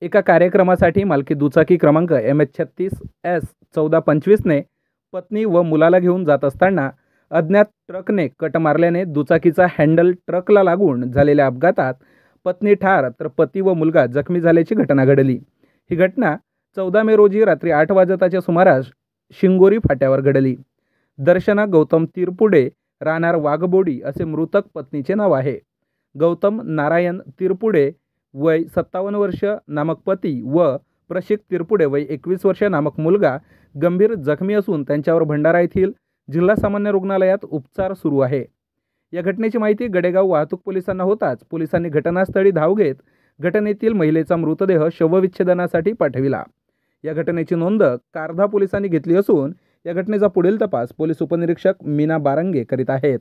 एका कार्यक्रमासाठी मालकी दुचाकी क्रमांक MH36S1425ने पत्नी व मुलाला घेऊन जात असताना अज्ञात ट्रकने कट मारल्याने दुचाकीचा हँडल ट्रकला लागून झालेल्या अपघातात पत्नी ठार तर पती व मुलगा जखमी झाल्याची घटना घडली। ही घटना 14 मे रोजी रात्री 8 वाजताच्या सुमारास शिंगोरी फाट्यावर घडली। दर्शना गौतम तिरपुडे राहणार वाघबोडी असे मृतक पत्नीचे नाव आहे। गौतम नारायण तिरपुडे वय 57 वर्ष नामक पती व प्रशिक तिरपुडे वय 21 वर्ष नामक मुलगा गंभीर जखमी असून त्यांच्यावर भंडारा येथील जिल्हा सामान्य रुग्णालयात उपचार सुरू आहे। या घटनेची माहिती गडेगाव वाहतूक पोलिसांना होताच पोलिसांनी घटनास्थळी धाव घेत घटनेतील महिलेचा मृतदेह शवविच्छेदनासाठी पाठविला। या घटनेची नोंद कारधा पोलिसांनी घेतली असून या घटनेचा पुढील तपास पोलीस उपनिरीक्षक मीना बारंगे करीत आहेत।